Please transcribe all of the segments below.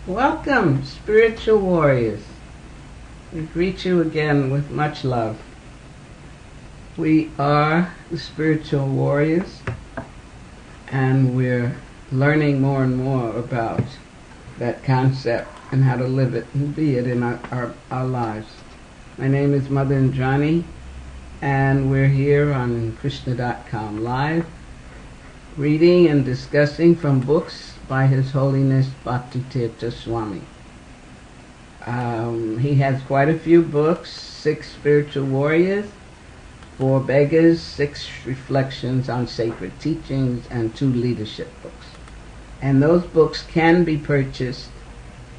Welcome, spiritual warriors. We greet you again with much love. We are the spiritual warriors, and we're learning more and more about that concept and how to live it and be it in our lives. My name is Mother Indrani, and we're here on Krishna.com live, reading and discussing from books by His Holiness Bhaktitirtha Swami. He has quite a few books: 6 Spiritual Warriors, 4 Beggars, 6 Reflections on Sacred Teachings, and 2 Leadership books. And those books can be purchased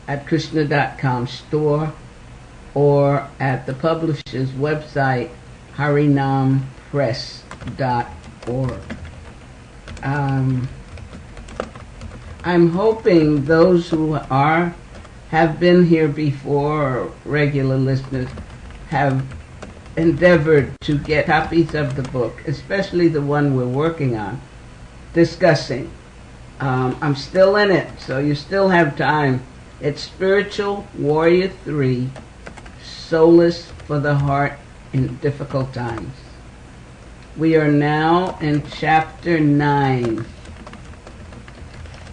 at Krishna.com store or at the publisher's website, harinampress.org. I'm hoping those who have been here before, or regular listeners, have endeavored to get copies of the book, especially the one we're working on, discussing. I'm still in it, so you still have time. It's Spiritual Warrior 3, Solace for the Heart in Difficult Times. We are now in Chapter 9,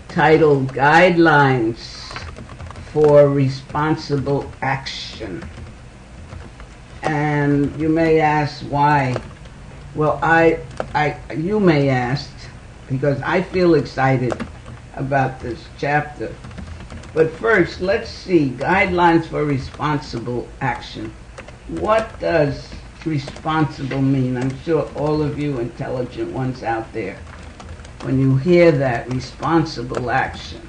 titled Guidelines for Responsible Action. And you may ask why. Well, you may ask, because I feel excited about this chapter. But first, let's see, Guidelines for Responsible Action. What does responsible mean? I'm sure all of you intelligent ones out there, when you hear that, responsible action,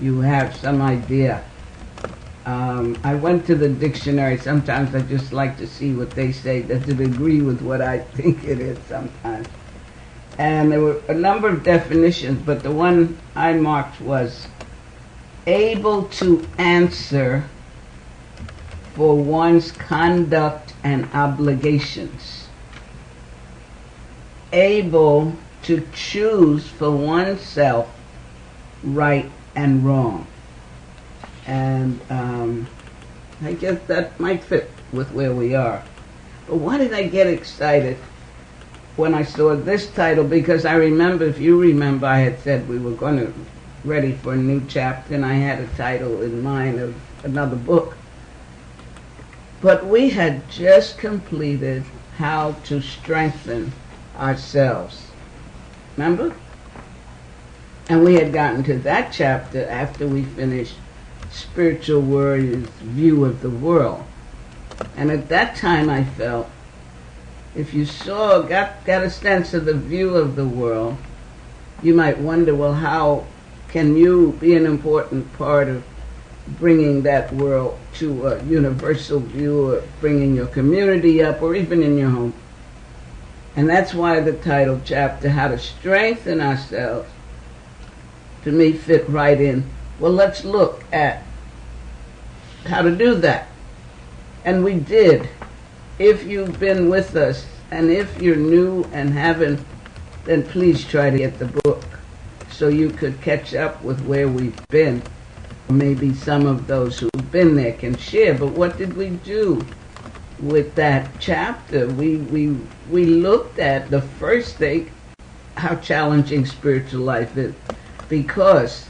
you have some idea. I went to the dictionary. Sometimes I just like to see what they say. Does it agree with what I think it is sometimes? And there were a number of definitions, but the one I marked was able to answer for one's conduct and obligations. Able to choose for oneself right and wrong. And I guess that might fit with where we are. But why did I get excited when I saw this title? Because I remember, if you remember, I had said we were going to ready for a new chapter, and I had a title in mind of another book. But we had just completed how to strengthen ourselves. Remember? And we had gotten to that chapter after we finished Spiritual Warrior's View of the World. And at that time I felt, if you got a sense of the view of the world, you might wonder, well, how can you be an important part of bringing that world to a universal view, or bringing your community up, or even in your home? And that's why the title chapter, How to Strengthen Ourselves, to me fit right in. Well, let's look at how to do that. And we did. If you've been with us, and if you're new and haven't, then please try to get the book so you could catch up with where we've been. Maybe some of those who've been there can share. But what did we do with that chapter? We looked at the first thing, how challenging spiritual life is, because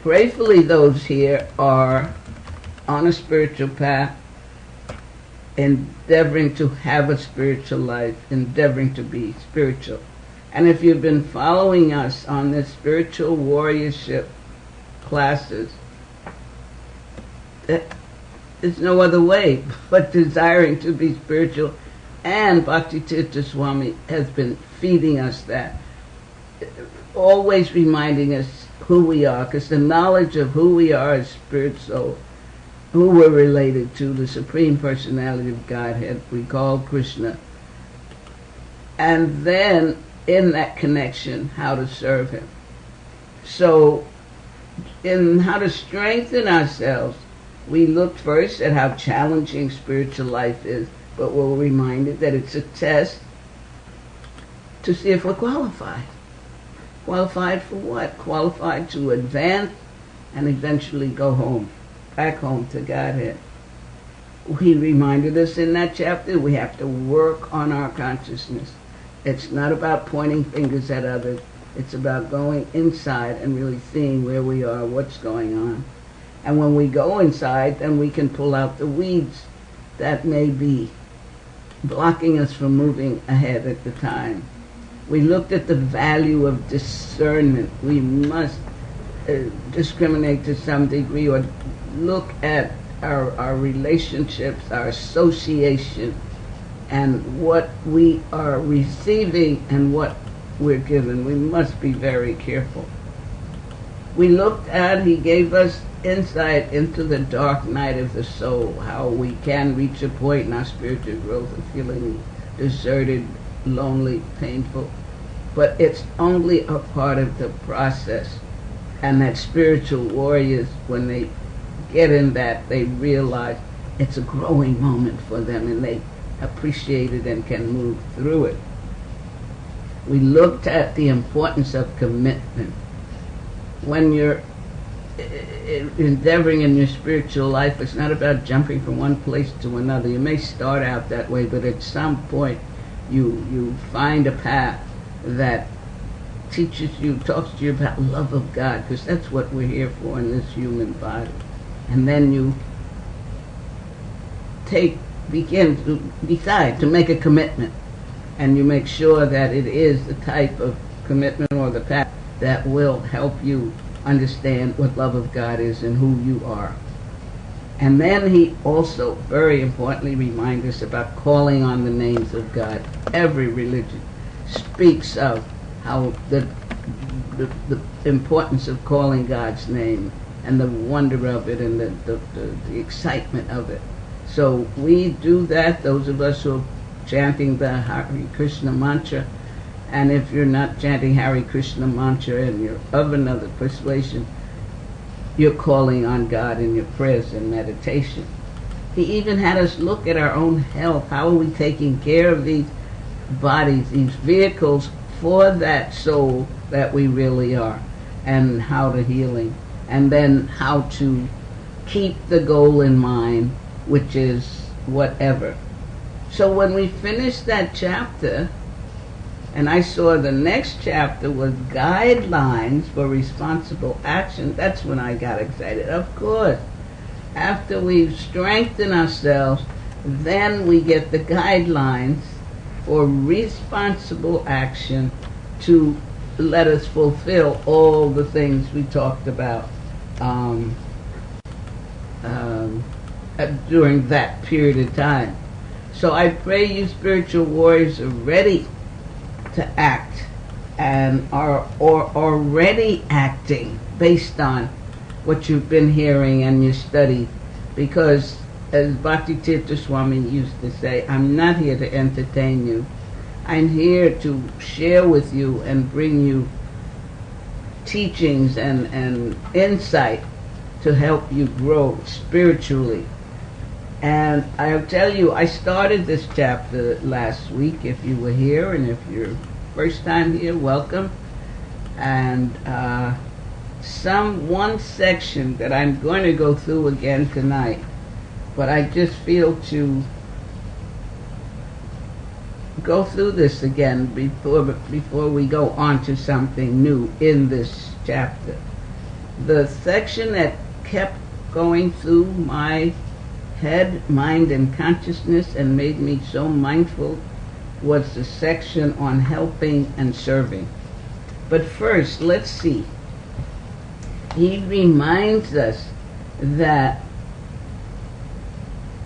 gratefully those here are on a spiritual path, endeavoring to have a spiritual life, endeavoring to be spiritual. And if you've been following us on this spiritual warriorship classes, there's no other way but desiring to be spiritual. And Bhaktitirtha Swami has been feeding us that, always reminding us who we are, because the knowledge of who we are as spirit soul, who we're related to, the Supreme Personality of Godhead we call Krishna, and then in that connection, how to serve Him. So in how to strengthen ourselves, we looked first at how challenging spiritual life is, but we're reminded that it's a test to see if we're qualified. Qualified for what? Qualified to advance and eventually go home, back home to Godhead. He reminded us in that chapter we have to work on our consciousness. It's not about pointing fingers at others. It's about going inside and really seeing where we are, what's going on. And when we go inside, then we can pull out the weeds that may be blocking us from moving ahead at the time. We looked at the value of discernment. We must discriminate to some degree, or look at our relationships, our association, and what we are receiving and what we're given. We must be very careful. We looked at, he gave us insight into the dark night of the soul, how we can reach a point in our spiritual growth of feeling deserted, lonely, painful. But it's only a part of the process. And that spiritual warriors, when they get in that, they realize it's a growing moment for them, and they appreciate it and can move through it. We looked at the importance of commitment. When you're endeavoring in your spiritual life, it's not about jumping from one place to another. You may start out that way, but at some point you find a path that teaches you, talks to you about love of God, because that's what we're here for in this human body. And then you begin to decide to make a commitment, and you make sure that it is the type of commitment or the path that will help you understand what love of God is and who you are. And then he also, very importantly, reminds us about calling on the names of God. Every religion speaks of how the importance of calling God's name and the wonder of it and the excitement of it. So we do that, those of us who are chanting the Hare Krishna mantra. And if you're not chanting Hare Krishna mantra and you're of another persuasion, you're calling on God in your prayers and meditation. He even had us look at our own health. How are we taking care of these bodies, these vehicles for that soul that we really are, and how to healing, and then how to keep the goal in mind, which is whatever. So when we finished that chapter, and I saw the next chapter was guidelines for responsible action, that's when I got excited. Of course, after we've strengthened ourselves, then we get the guidelines for responsible action to let us fulfill all the things we talked about during that period of time. So I pray you spiritual warriors are ready to act and are already acting based on what you've been hearing and you studied, because as Bhakti Tirtha Swami used to say, I'm not here to entertain you. I'm here to share with you and bring you teachings and insight to help you grow spiritually. And I'll tell you, I started this chapter last week, if you were here, and if you're first time here, welcome. And one section that I'm going to go through again tonight, but I just feel to go through this again before we go on to something new in this chapter. The section that kept going through my head, mind, and consciousness and made me so mindful was the section on helping and serving. But first, let's see. He reminds us that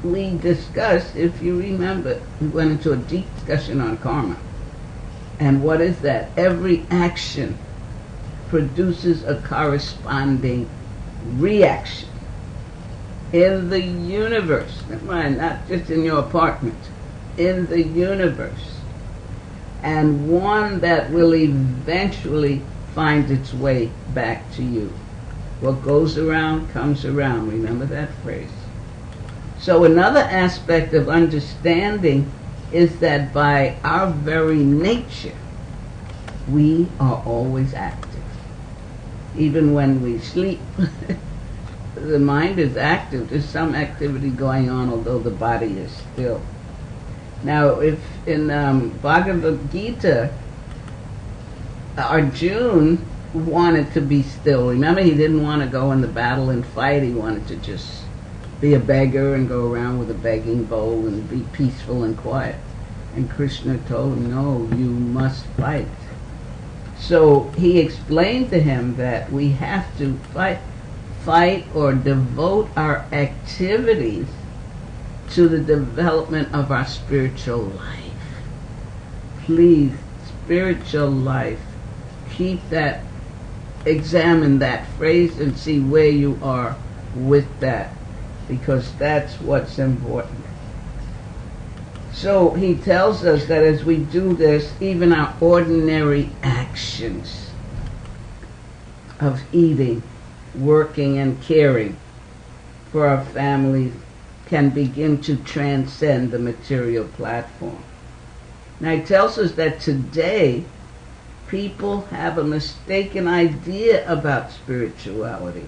we discussed, if you remember, we went into a deep discussion on karma. And what is that? Every action produces a corresponding reaction in the universe. Never mind, not just in your apartment, in the universe. And one that will eventually find its way back to you. What goes around comes around. Remember that phrase. So another aspect of understanding is that by our very nature, we are always active. Even when we sleep, the mind is active. There's some activity going on, although the body is still. Now, if in Bhagavad Gita, Arjuna wanted to be still. Remember, he didn't want to go in the battle and fight. He wanted to just be a beggar and go around with a begging bowl and be peaceful and quiet. And Krishna told him, no, you must fight. So he explained to him that we have to fight or devote our activities to the development of our spiritual life. Please, spiritual life, keep that, examine that phrase and see where you are with that, because that's what's important. So he tells us that as we do this, even our ordinary actions of eating, working, and caring for our families can begin to transcend the material platform. Now he tells us that today people have a mistaken idea about spirituality,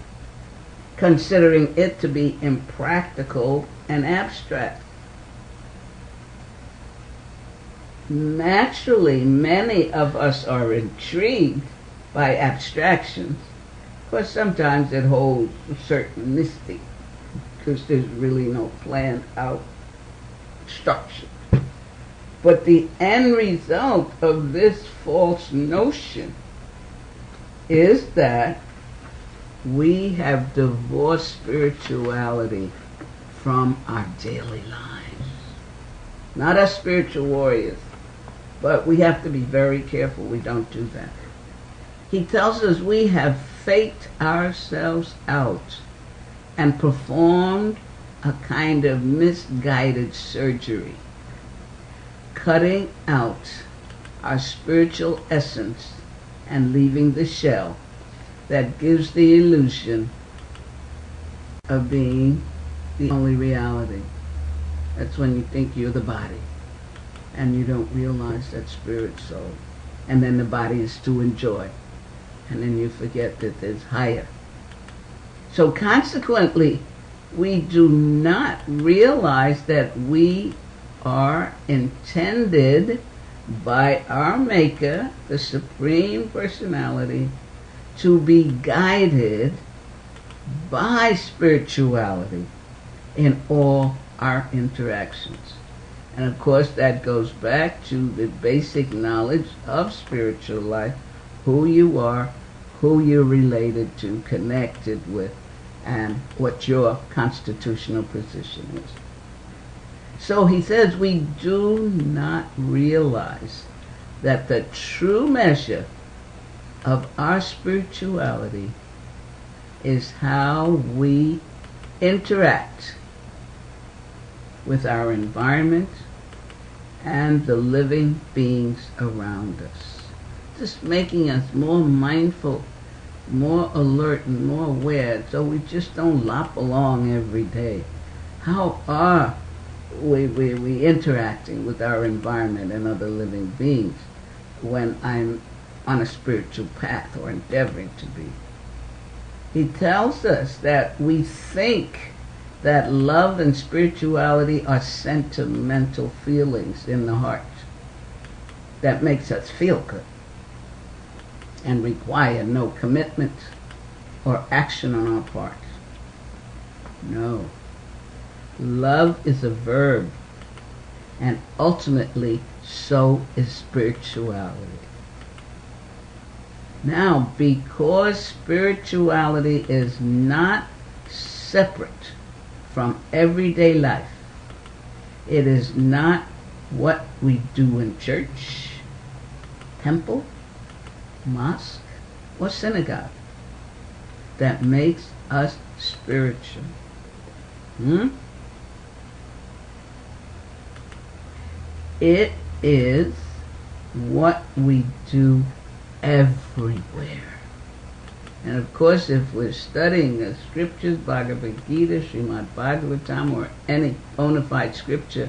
considering it to be impractical and abstract. Naturally, many of us are intrigued by abstractions, because sometimes it holds a certain mystic, because there's really no planned out structure. But the end result of this false notion is that we have divorced spirituality from our daily lives. Not as spiritual warriors, but we have to be very careful we don't do that. He tells us we have faked ourselves out and performed a kind of misguided surgery, cutting out our spiritual essence and leaving the shell that gives the illusion of being the only reality. That's when you think you're the body and you don't realize that spirit soul. And then the body is to enjoy. And then you forget that there's higher. So consequently, we do not realize that we are intended by our Maker, the Supreme Personality, to be guided by spirituality in all our interactions. And of course that goes back to the basic knowledge of spiritual life, who you are, who you're related to, connected with, and what your constitutional position is. So he says we do not realize that the true measure of our spirituality is how we interact with our environment and the living beings around us. Just making us more mindful, more alert, and more aware, so we just don't lop along every day. How are we interacting with our environment and other living beings when I'm on a spiritual path or endeavoring to be? He tells us that we think that love and spirituality are sentimental feelings in the heart that makes us feel good and require no commitment or action on our part. No. Love is a verb, and ultimately so is spirituality. Now, because spirituality is not separate from everyday life, it is not what we do in church, temple, mosque, or synagogue that makes us spiritual. It is what we do everywhere. And of course, if we're studying the scriptures, Bhagavad Gita, Srimad Bhagavatam, or any bona fide scripture,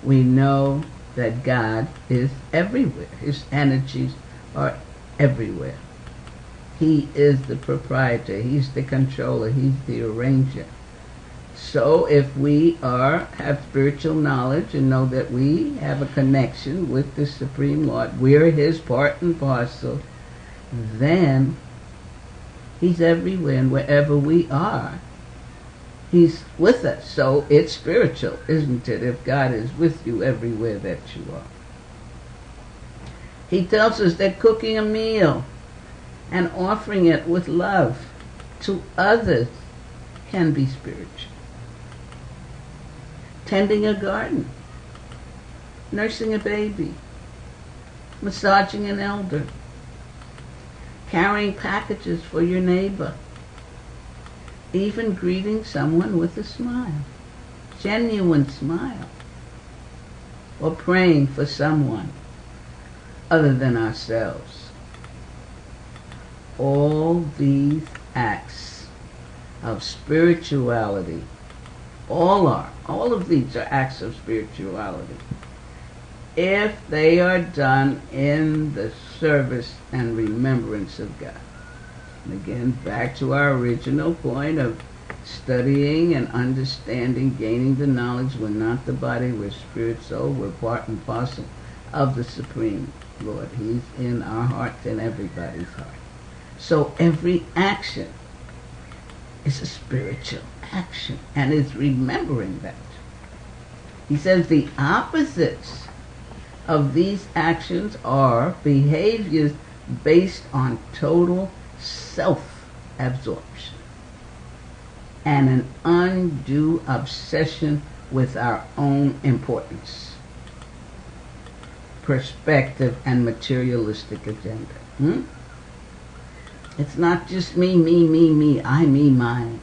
we know that God is everywhere. His energies are everywhere. He is the proprietor. He's the controller. He's the arranger. So if we have spiritual knowledge and know that we have a connection with the Supreme Lord, we're His part and parcel, then He's everywhere, and wherever we are, He's with us. So it's spiritual, isn't it, if God is with you everywhere that you are. He tells us that cooking a meal and offering it with love to others can be spiritual. Tending a garden, nursing a baby, massaging an elder, carrying packages for your neighbor, even greeting someone with a smile, genuine smile, or praying for someone other than ourselves. All these acts of spirituality, all of these are acts of spirituality, if they are done in the service and remembrance of God. And again, back to our original point of studying and understanding, gaining the knowledge. We're not the body, we're spirit, soul, we're part and parcel of the Supreme Lord. He's in our hearts, in everybody's heart. So every action is a spiritual action, and is remembering that. He says the opposites of these actions are behaviors based on total self-absorption and an undue obsession with our own importance, perspective, and materialistic agenda. It's not just me, I, me, mine.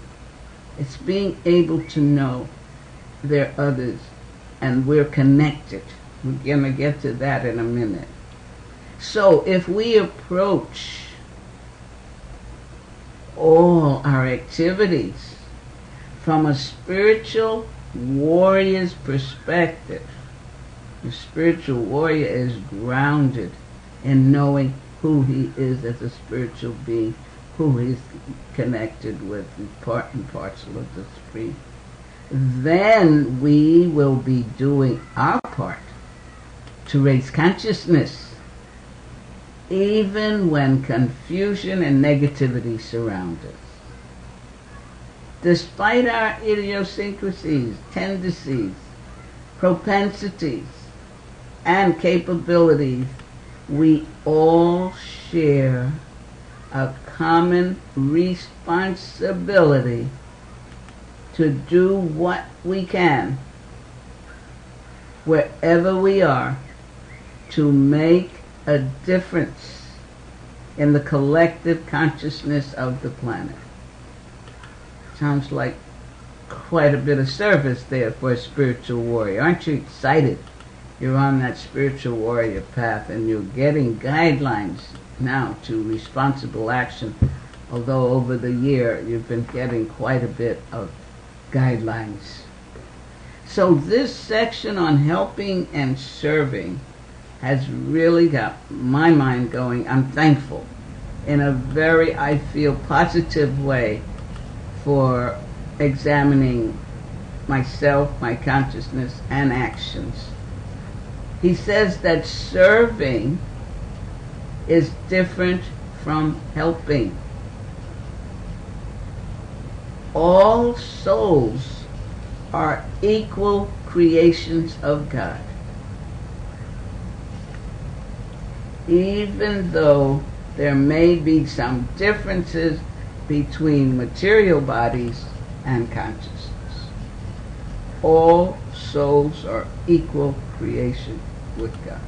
It's being able to know there are others and we're connected. We're going to get to that in a minute. So if we approach all our activities from a spiritual warrior's perspective, the spiritual warrior is grounded in knowing who he is as a spiritual being, who he's connected with, and part and parcel of the Supreme. Then we will be doing our part to raise consciousness, even when confusion and negativity surround us. Despite our idiosyncrasies, tendencies, propensities, and capabilities, we all share a common responsibility to do what we can, wherever we are, to make a difference in the collective consciousness of the planet. Sounds like quite a bit of service there for a spiritual warrior. Aren't you excited? You're on that spiritual warrior path and you're getting guidelines now to responsible action, although over the year you've been getting quite a bit of guidelines. So this section on helping and serving has really got my mind going. I'm thankful in a very, I feel, positive way for examining myself, my consciousness, and actions. He says that serving is different from helping. All souls are equal creations of God, even though there may be some differences between material bodies and consciousness. All souls are equal creation with God.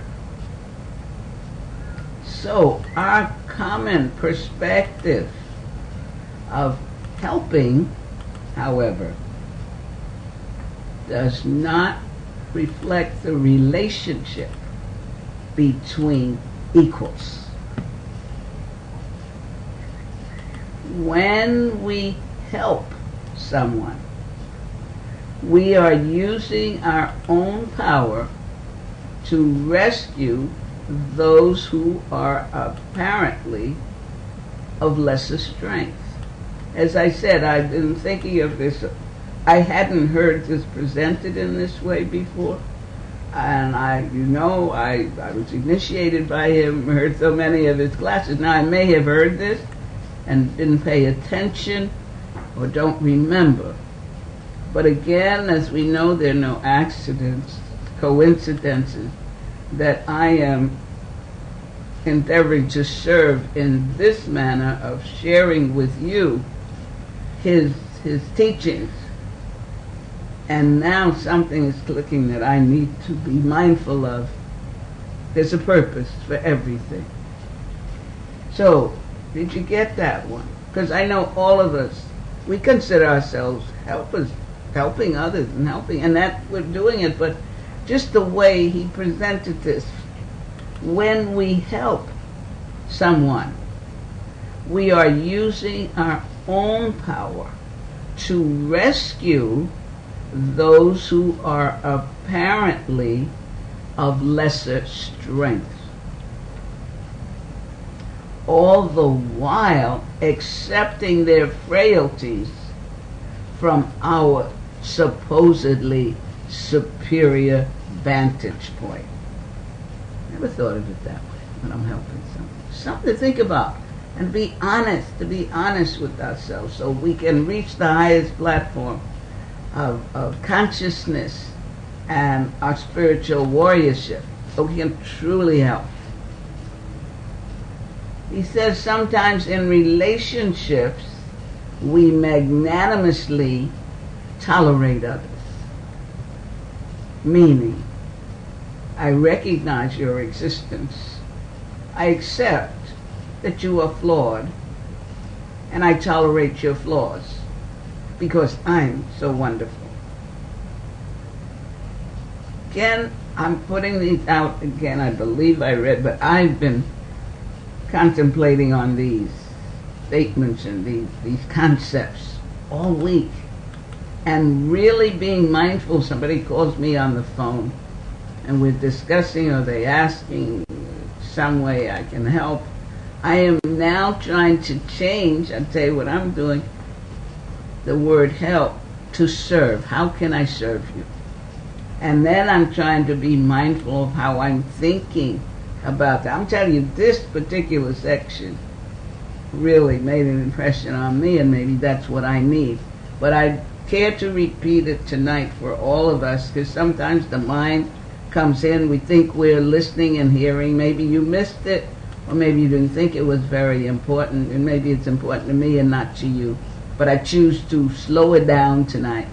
So our common perspective of helping, however, does not reflect the relationship between equals. When we help someone, we are using our own power to rescue those who are apparently of lesser strength. As I said, I've been thinking of this. I hadn't heard this presented in this way before. And I was initiated by him, heard so many of his classes. Now, I may have heard this and didn't pay attention or don't remember. But again, as we know, there are no accidents, coincidences, that I am endeavoring to serve in this manner of sharing with you his teachings. And now something is clicking that I need to be mindful of. There's a purpose for everything. So, did you get that one? Because I know all of us, we consider ourselves helpers, helping others and that we're doing it, but just the way he presented this, when we help someone, we are using our own power to rescue those who are apparently of lesser strength, all the while accepting their frailties from our supposedly superior vantage point. Never thought of it that way when I'm helping someone. Something to think about and be honest, to be honest with ourselves so we can reach the highest platform of consciousness and our spiritual warriorship, so we can truly help. He says sometimes in relationships we magnanimously tolerate others, meaning I recognize your existence, I accept that you are flawed, and I tolerate your flaws because I'm so wonderful. Again, I'm putting these out again. I believe I read, but I've been contemplating on these statements and these concepts all week, and really being mindful. Somebody calls me on the phone and we're discussing, or they asking some way I can help. I am now trying to change, I'll tell you what I'm doing, the word help to serve. How can I serve you? And then I'm trying to be mindful of how I'm thinking about that. I'm telling you, this particular section really made an impression on me, and maybe that's what I need. But I care to repeat it tonight for all of us, because sometimes the mind comes in, we think we're listening and hearing. Maybe you missed it, or maybe you didn't think it was very important, and maybe it's important to me and not to you. But I choose to slow it down tonight.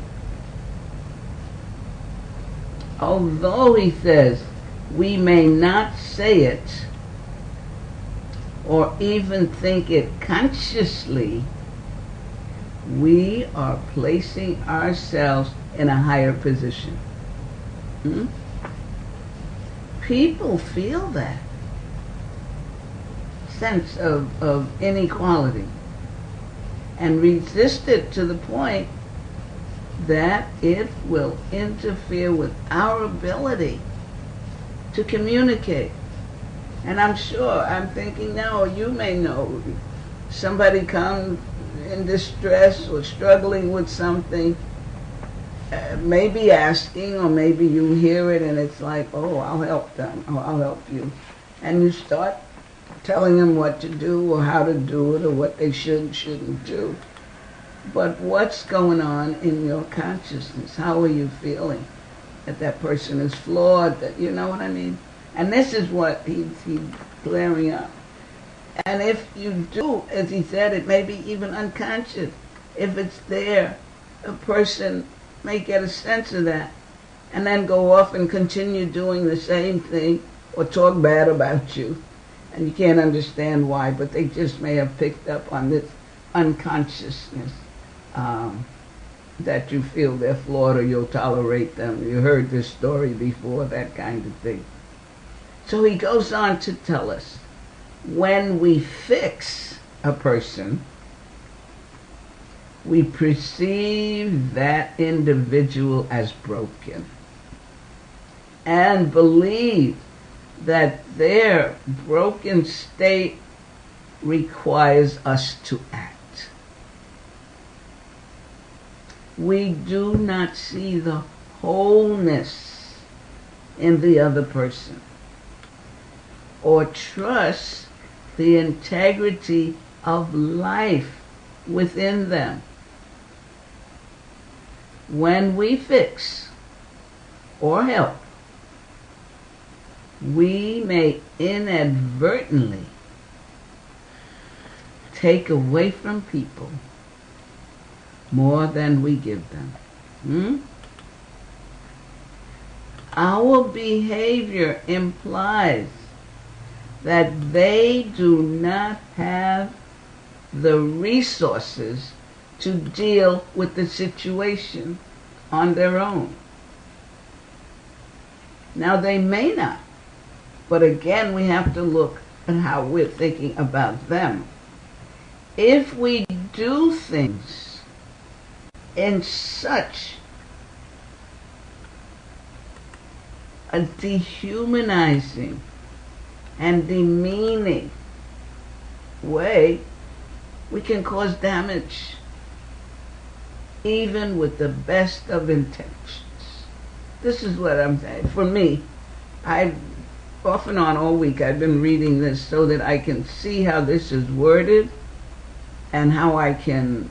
Although, he says, we may not say it or even think it consciously, we are placing ourselves in a higher position. People feel that sense of inequality and resist it to the point that it will interfere with our ability to communicate. And I'm sure, I'm thinking now, you may know, somebody comes in distress or struggling with something, maybe asking, or maybe you hear it and it's like, oh, I'll help them, or I'll help you. And you start telling them what to do or how to do it or what they shouldn't do. But what's going on in your consciousness? How are you feeling? That that person is flawed, that, you know what I mean? And this is what he's clearing up. And if you do, as he said, it may be even unconscious. If it's there, a person may get a sense of that and then go off and continue doing the same thing or talk bad about you. And you can't understand why, but they just may have picked up on this unconsciousness, that you feel they're flawed or you'll tolerate them. You heard this story before, that kind of thing. So he goes on to tell us, when we fix a person, we perceive that individual as broken and believe that their broken state requires us to act. We do not see the wholeness in the other person or trust the integrity of life within them. When we fix or help, we may inadvertently take away from people more than we give them. Our behavior implies that they do not have the resources to deal with the situation on their own. Now, they may not, but again, we have to look at how we're thinking about them. If we do things in such a dehumanizing and demeaning way, we can cause damage even with the best of intentions. This is what I'm saying. For me, I've off and on all week I've been reading this so that I can see how this is worded and how I can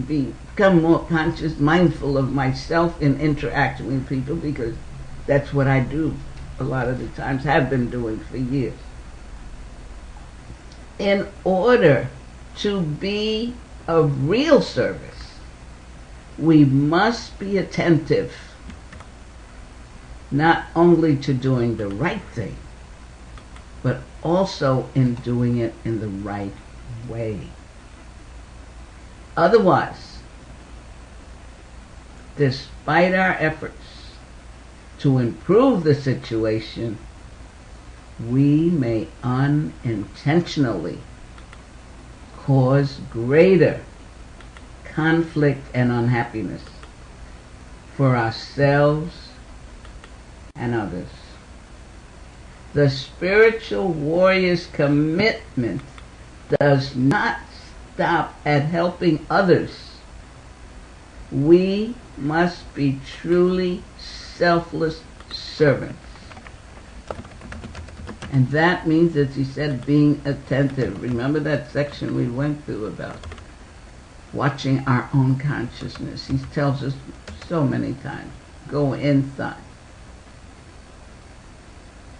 become more conscious, mindful of myself in interacting with people, because that's what I do a lot of the times, have been doing for years. In order to be of real service, we must be attentive not only to doing the right thing, but also in doing it in the right way. Otherwise, despite our efforts to improve the situation, we may unintentionally cause greater conflict and unhappiness for ourselves and others. The spiritual warrior's commitment does not stop at helping others. We must be truly selfless servants. And that means, as he said, being attentive. Remember that section we went through about watching our own consciousness. He tells us so many times, go inside.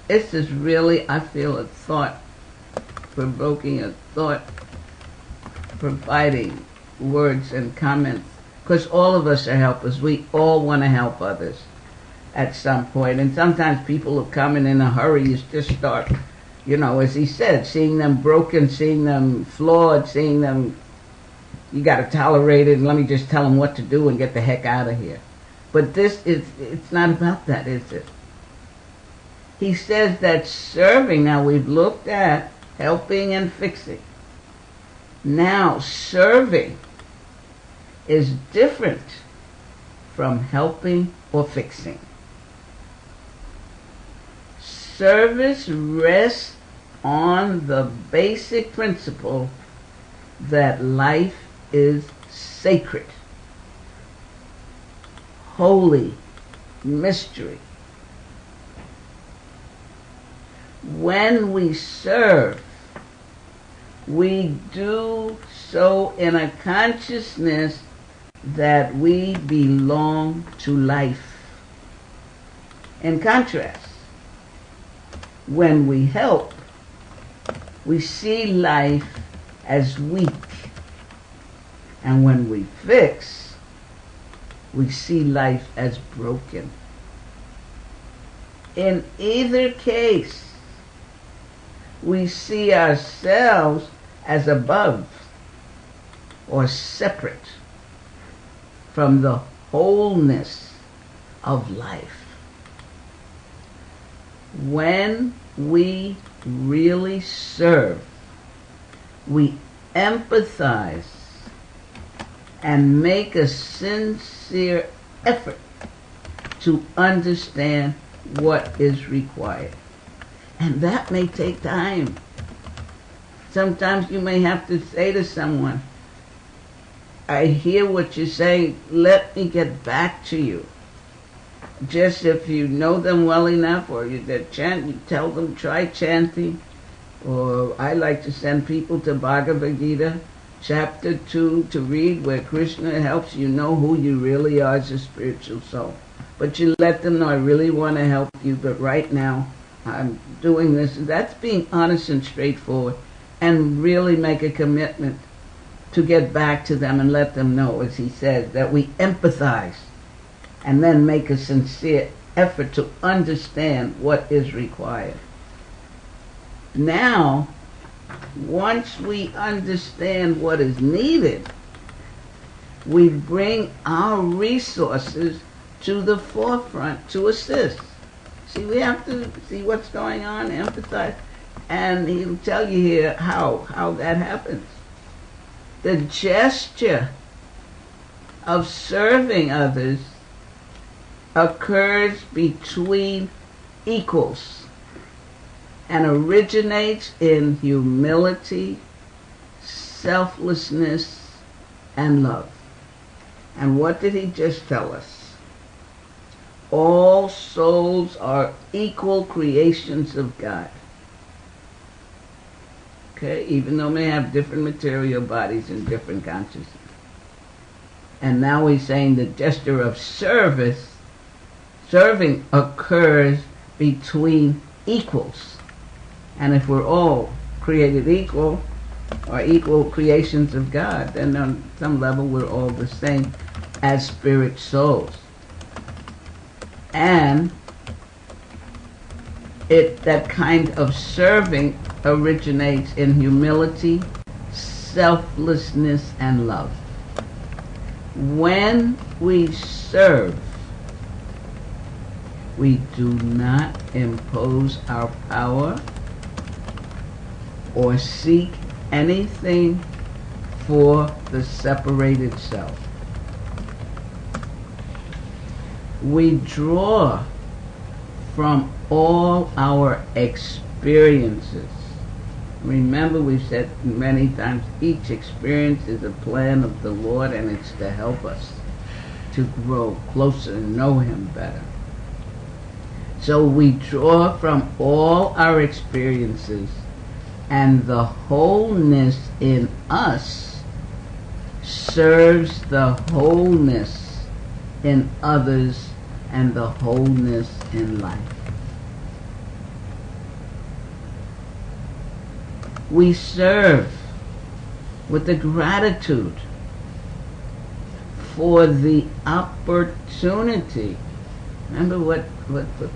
This is really, I feel, a thought-provoking, a thought-providing words and comments, because all of us are helpers. We all want to help others at some point. And sometimes people who come in a hurry, you just start, as he said, seeing them broken, seeing them flawed, seeing them, you got to tolerate it, and let me just tell them what to do and get the heck out of here. But it's not about that, is it? He says that serving, now we've looked at helping and fixing. Now, serving is different from helping or fixing. Service rests on the basic principle that life is sacred, holy, mystery. When we serve, we do so in a consciousness that we belong to life. In contrast, when we help, we see life as weak. And when we fix, we see life as broken. In either case, we see ourselves as above or separate from the wholeness of life. When we really serve, we empathize and make a sincere effort to understand what is required. And that may take time. Sometimes you may have to say to someone, I hear what you're saying, let me get back to you. Just if you know them well enough, or you tell them, try chanting. Or I like to send people to Bhagavad Gita, chapter 2, to read, where Krishna helps you know who you really are as a spiritual soul. But you let them know, I really want to help you, but right now I'm doing this. That's being honest and straightforward, and really make a commitment to get back to them and let them know, as he says, that we empathize, and then make a sincere effort to understand what is required. Now, once we understand what is needed, we bring our resources to the forefront to assist. See, we have to see what's going on, empathize, and he'll tell you here how that happens. The gesture of serving others occurs between equals and originates in humility, selflessness, and love. And what did he just tell us? All souls are equal creations of God. Okay, even though they have different material bodies and different consciousness. And now he's saying the gesture of serving occurs between equals. And if we're all created equal, or equal creations of God, then on some level we're all the same as spirit souls. And that kind of serving originates in humility, selflessness, and love. When we serve, we do not impose our power or seek anything for the separated self. We draw from all our experiences. Remember, we've said many times, each experience is a plan of the Lord, and it's to help us to grow closer and know Him better. So we draw from all our experiences, and the wholeness in us serves the wholeness in others and the wholeness in life. We serve with the gratitude for the opportunity. Remember what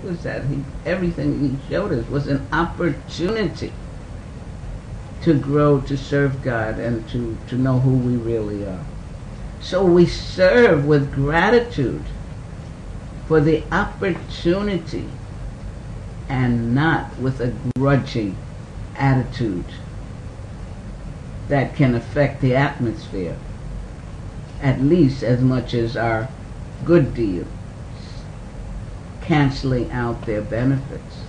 was that? Everything he showed us was an opportunity to grow, to serve God, and to know who we really are. So we serve with gratitude for the opportunity, and not with a grudging attitude that can affect the atmosphere, at least as much as our good deeds, canceling out their benefits.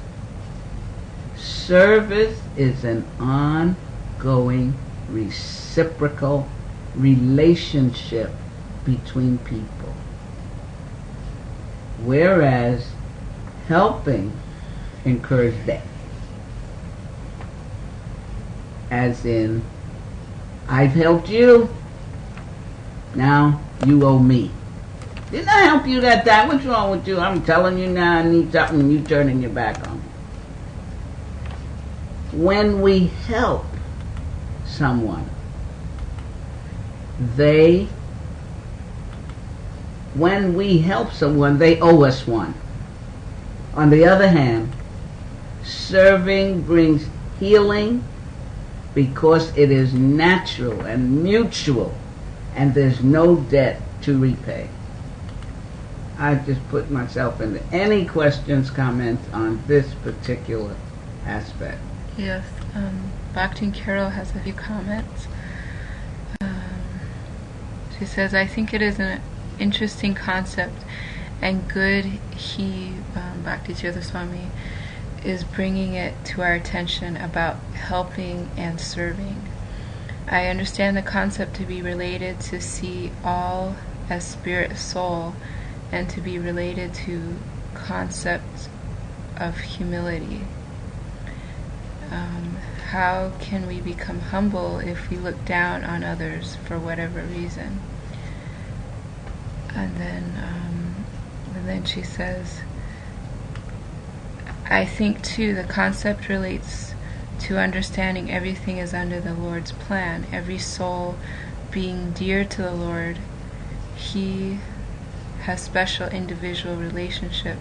Service is an ongoing, reciprocal relationship between people, whereas helping incurs debt. As in, I've helped you, now you owe me. Didn't I help you that time? What's wrong with you? I'm telling you now I need something and you turning your back on me. When we help someone, they owe us one. On the other hand, serving brings healing because it is natural and mutual, and there's no debt to repay. I just put myself into any questions, comments on this particular aspect. Yes, Bhakti Carol has a few comments. She says, I think it is an interesting concept and good Bhakti Tirtha Swami is bringing it to our attention about helping and serving. I understand the concept to be related to see all as spirit soul and to be related to concept of humility. How can we become humble if we look down on others for whatever reason? And then she says, I think too the concept relates to understanding everything is under the Lord's plan. Every soul being dear to the Lord, He has special individual relationship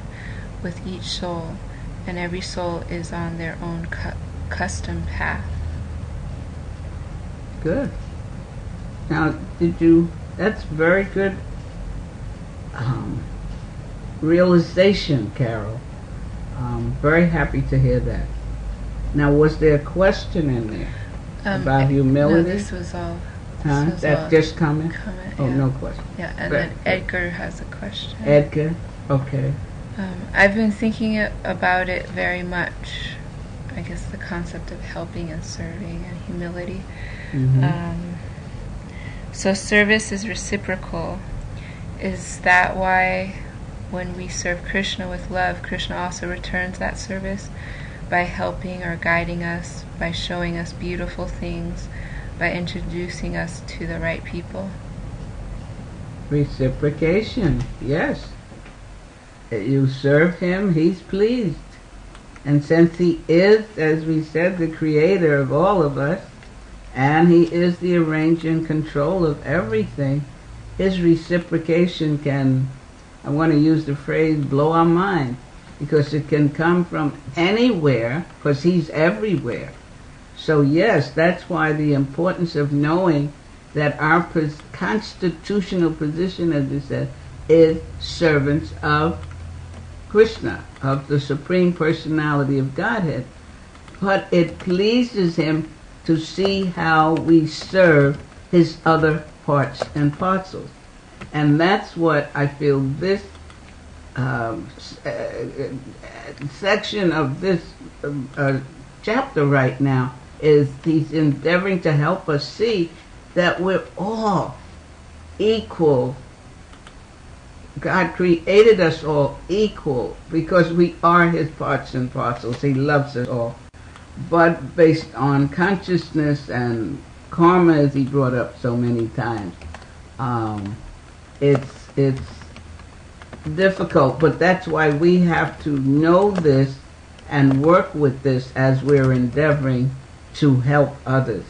with each soul, and every soul is on their own custom path. Good. Now, that's very good realization, Carol. Very happy to hear that. Now, was there a question in there about humility? No, this was all. That's just comment? Oh, yeah. No question. Yeah, and then Edgar has a question. Edgar? Okay. I've been thinking about it very much. I guess the concept of helping and serving and humility. Mm-hmm. So service is reciprocal. Is that why when we serve Krishna with love, Krishna also returns that service by helping or guiding us, by showing us beautiful things, by introducing us to the right people? Reciprocation, yes. You serve him, he's pleased. And since he is, as we said, the creator of all of us, and he is the arranger and control of everything, his reciprocation can, I want to use the phrase, blow our mind, because it can come from anywhere, because he's everywhere. So yes, that's why the importance of knowing that our constitutional position, as we said, is servants of Krishna, of the Supreme Personality of Godhead. But it pleases him to see how we serve his other parts and parcels. And that's what I feel this section of this chapter right now is. He's endeavoring to help us see that we're all equal. God created us all equal because we are his parts and parcels. He loves us all. But based on consciousness and karma, as he brought up so many times, it's difficult. But that's why we have to know this and work with this as we're endeavoring to help others.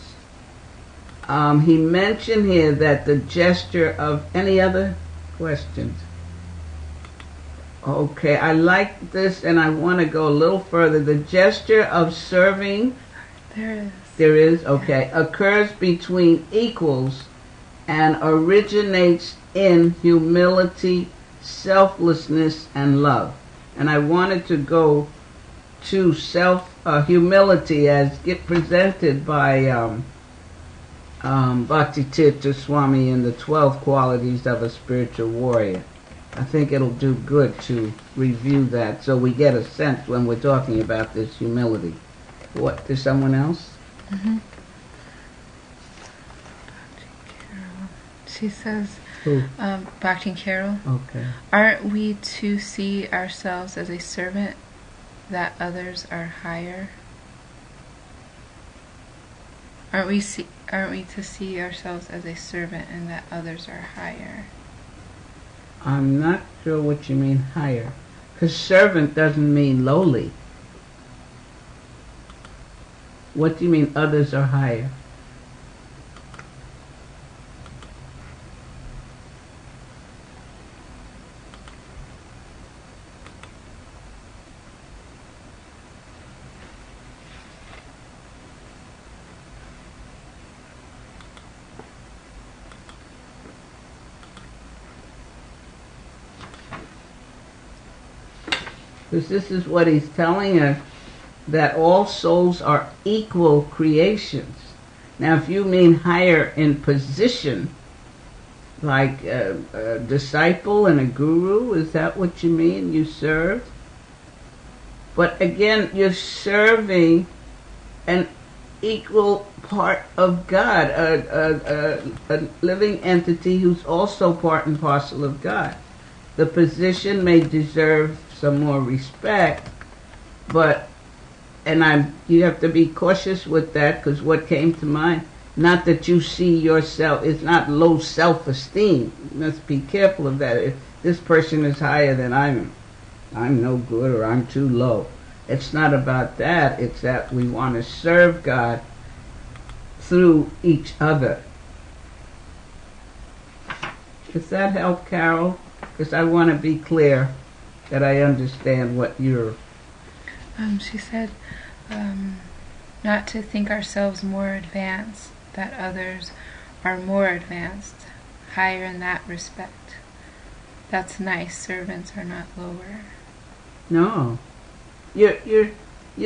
He mentioned here that the gesture of... Any other questions? Okay, I like this and I want to go a little further. The gesture of serving... There is, okay. Occurs between equals and originates in humility, selflessness, and love. And I wanted to go to humility as get presented by Bhakti-tirtha Swami in the 12 Qualities of a Spiritual Warrior. I think it'll do good to review that so we get a sense when we're talking about this humility. What, there's someone else? Mm-hmm. She says, Who? Bhakti Carol, Okay. aren't we to see ourselves as a servant that others are higher? Aren't we to see ourselves as a servant and that others are higher? I'm not sure what you mean higher. Because servant doesn't mean lowly. What do you mean others are higher? Because this is what he's telling us, that all souls are equal creations. Now, if you mean higher in position, like a disciple and a guru, is that what you mean? You serve? But again, you're serving an equal part of God, a living entity who's also part and parcel of God. The position may deserve some more respect, but, and you have to be cautious with that, because what came to mind, not that you see yourself, it's not low self-esteem. You must be careful of that. If this person is higher than I'm no good, or I'm too low. It's not about that. It's that we want to serve God through each other. Does that help, Carol? Because I want to be clear that I understand what you're... She said not to think ourselves more advanced, that others are more advanced, higher in that respect. That's nice. Servants are not lower. No. You're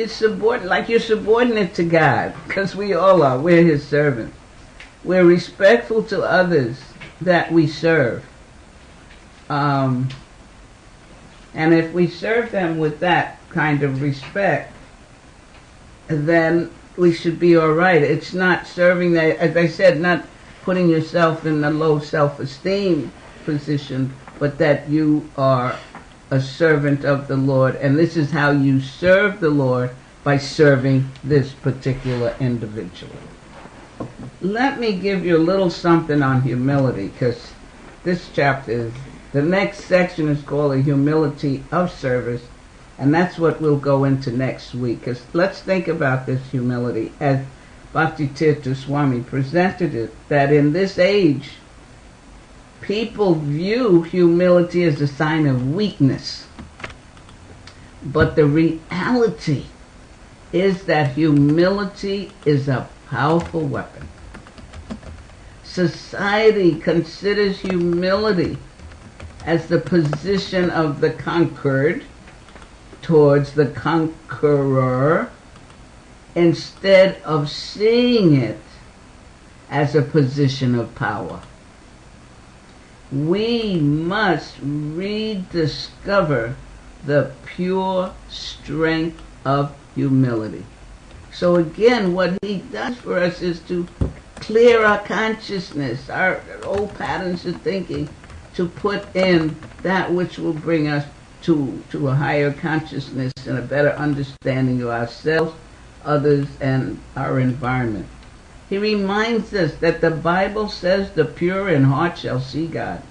subordinate, like you're subordinate to God, because we all are. We're His servants. We're respectful to others that we serve. And if we serve them with that kind of respect, then we should be all right. It's not serving that, as I said, not putting yourself in a low self-esteem position, but that you are a servant of the Lord, and this is how you serve the Lord, by serving this particular individual. Let me give you a little something on humility, because this chapter, the next section is called a humility of service, and that's what we'll go into next week. Because let's think about this humility as Bhaktitirtha Swami presented it, that in this age, people view humility as a sign of weakness. But the reality is that humility is a powerful weapon. Society considers humility as the position of the conquered towards the conqueror, instead of seeing it as a position of power. We must rediscover the pure strength of humility. So again, what he does for us is to clear our consciousness, our old patterns of thinking, to put in that which will bring us to a higher consciousness and a better understanding of ourselves, others, and our environment. He reminds us that the Bible says the pure in heart shall see God,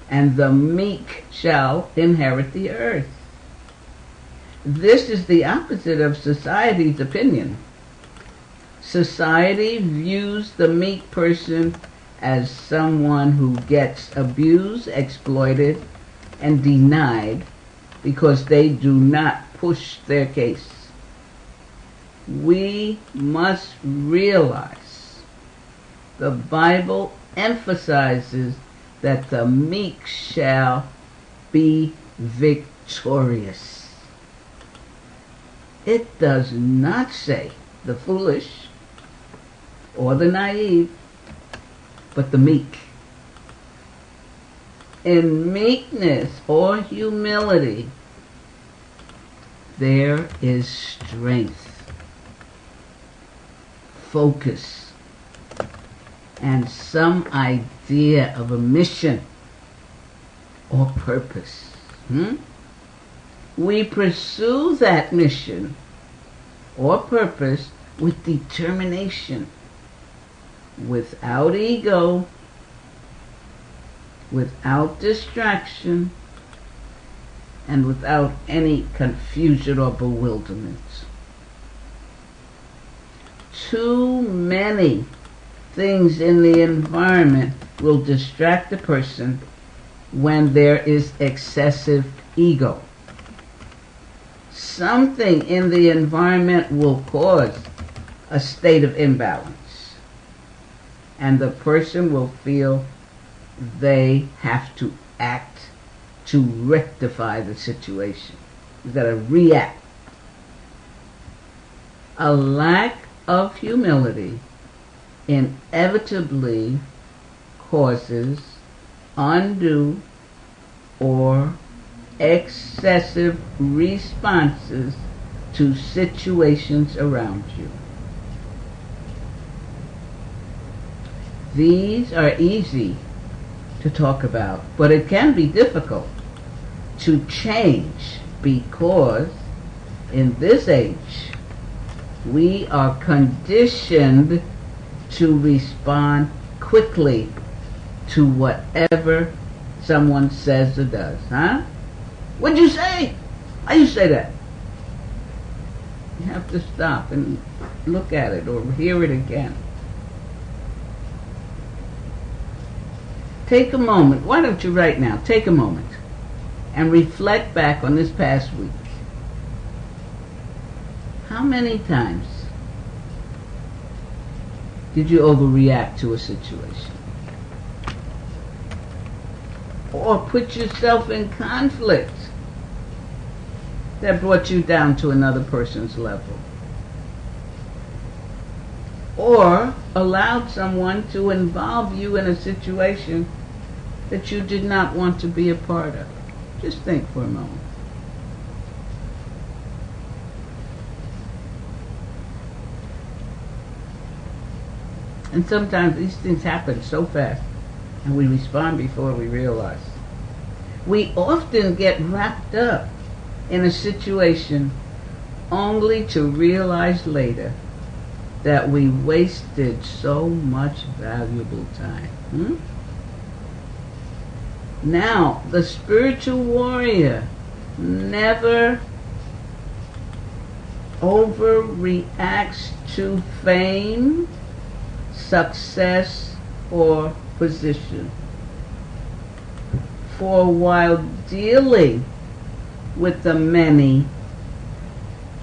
and the meek shall inherit the earth. This is the opposite of society's opinion. Society views the meek person as someone who gets abused, exploited, and denied because they do not push their case. We must realize the Bible emphasizes that the meek shall be victorious. It does not say the foolish or the naive, but the meek. In meekness or humility, there is strength, focus, and some idea of a mission or purpose. We pursue that mission or purpose with determination, without ego, without distraction, and without any confusion or bewilderment. Too many things in the environment will distract a person when there is excessive ego. Something in the environment will cause a state of imbalance, and the person will feel they have to act to rectify the situation. You've got to react. A lack of humility inevitably causes undue or excessive responses to situations around you. These are easy to talk about, but it can be difficult to change because in this age we are conditioned to respond quickly to whatever someone says or does. Huh? What'd you say? How you say that? You have to stop and look at it or hear it again. Take a moment. Why don't you right now take a moment and reflect back on this past week. How many times did you overreact to a situation? Or put yourself in conflict that brought you down to another person's level? Or allowed someone to involve you in a situation that you did not want to be a part of? Just think for a moment. And sometimes these things happen so fast and we respond before we realize. We often get wrapped up in a situation only to realize later that we wasted so much valuable time. Now, the spiritual warrior never overreacts to fame, success, or position. For while dealing with the many,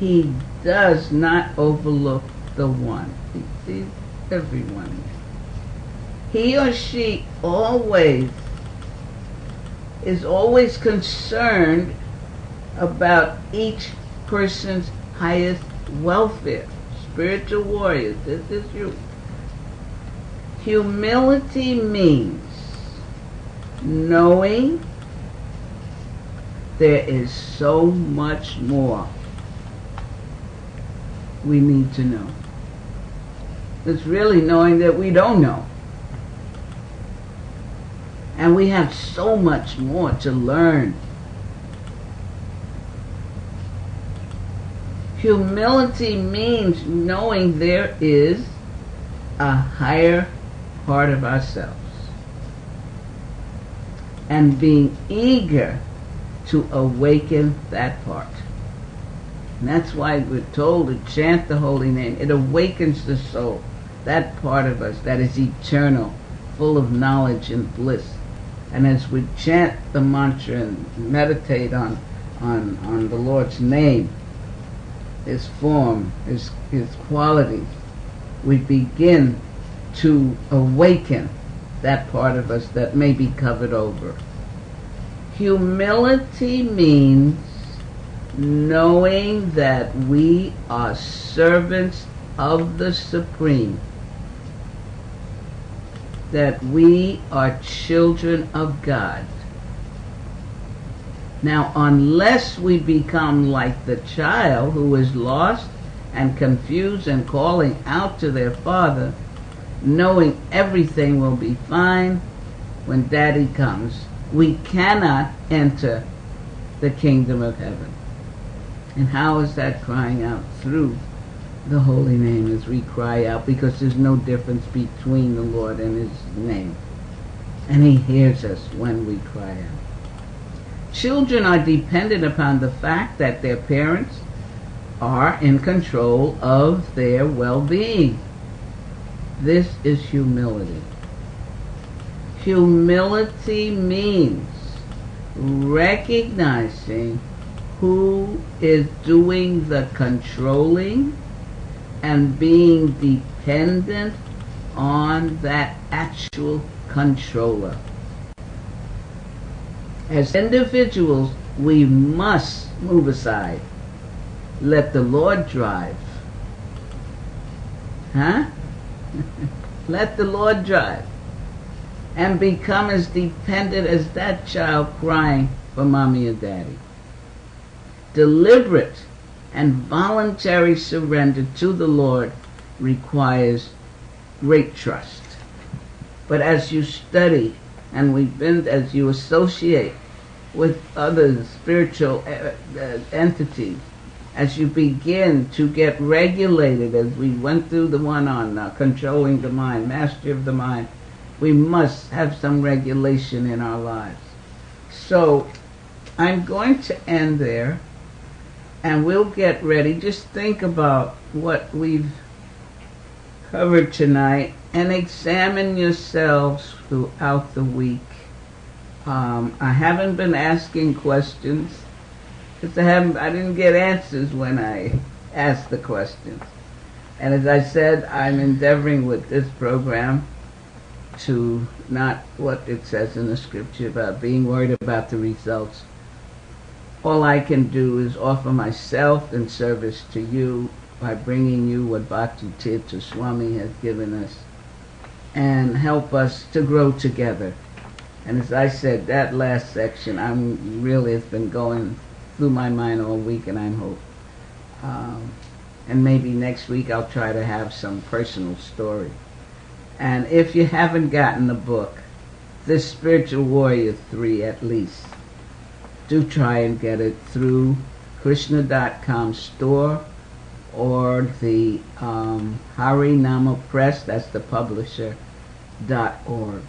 he does not overlook the one. He sees everyone. He or she is always concerned about each person's highest welfare. Spiritual warriors, this is you. Humility means knowing there is so much more we need to know. It's really knowing that we don't know. And we have so much more to learn. Humility means knowing there is a higher part of ourselves and being eager to awaken that part. And that's why we're told to chant the holy name. It awakens the soul, that part of us that is eternal, full of knowledge and bliss. And as we chant the mantra and meditate on the Lord's name, His form, His qualities, we begin to awaken that part of us that may be covered over. Humility means knowing that we are servants of the Supreme, that we are children of God. Now, unless we become like the child who is lost and confused and calling out to their father, knowing everything will be fine when Daddy comes, we cannot enter the kingdom of heaven. And how is that crying out? Through the holy name as we cry out, because there's no difference between the Lord and His name. And He hears us when we cry out. Children are dependent upon the fact that their parents are in control of their well-being. This is humility. Humility means recognizing who is doing the controlling and being dependent on that actual controller. As individuals, we must move aside. Let the Lord drive. Let the Lord drive. And become as dependent as that child crying for mommy and daddy. Deliberate and voluntary surrender to the Lord requires great trust. But as you study and as you associate with other spiritual entities, as you begin to get regulated, as we went through the one on controlling the mind, mastery of the mind, we must have some regulation in our lives. So I'm going to end there, and we'll get ready. Just think about what we've covered tonight and examine yourselves throughout the week. I haven't been asking questions because I didn't get answers when I asked the questions. And as I said, I'm endeavoring with this program to not what it says in the scripture about being worried about the results. All I can do is offer myself in service to you by bringing you what Bhakti Tirtha Swami has given us and help us to grow together. And as I said, that last section, it's been going through my mind all week, and I hope. And maybe next week I'll try to have some personal story. And if you haven't gotten the book, this Spiritual Warrior 3 at least, do try and get it through Krishna.com store or the Harinama Press, that's the publisher, .org.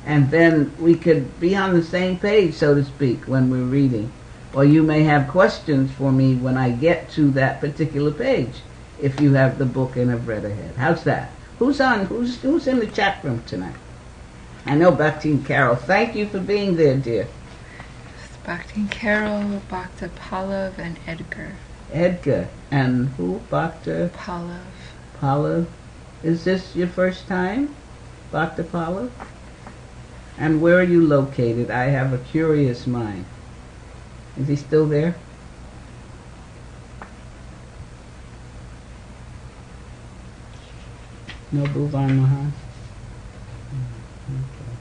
And then we could be on the same page, so to speak, when we're reading. Or you may have questions for me when I get to that particular page, if you have the book and have read ahead. How's that? Who's in the chat room tonight? I know Bhakti and Carol. Thank you for being there, dear. It's Bhakti and Carol, Bhakta Pallav, and Edgar. Edgar. And who? Bhakta? Pallav. Pallav. Is this your first time, Bhakta Pallav? And where are you located? I have a curious mind. Is he still there? No Bhuvan Mahan? Okay.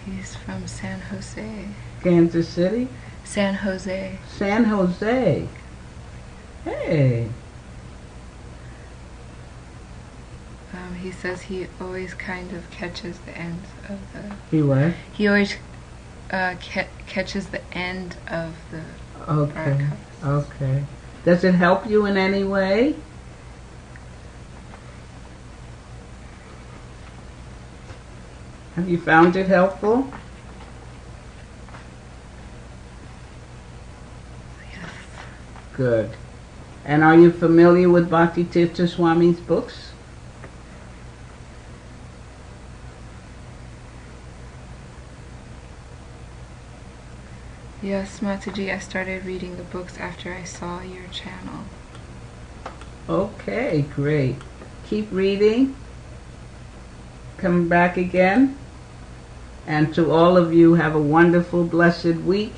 He's from San Jose. Kansas City? San Jose. San Jose. Hey. He says he always kind of catches the end of the... He what? He always catches the end of the broadcast. Okay. Does it help you in any way? Have you found it helpful? Yes. Good. And are you familiar with Bhakti Tirtha Swami's books? Yes, Mataji, I started reading the books after I saw your channel. Okay, great. Keep reading. Come back again. And to all of you, have a wonderful, blessed week.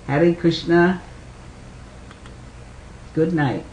Hare Krishna. Good night.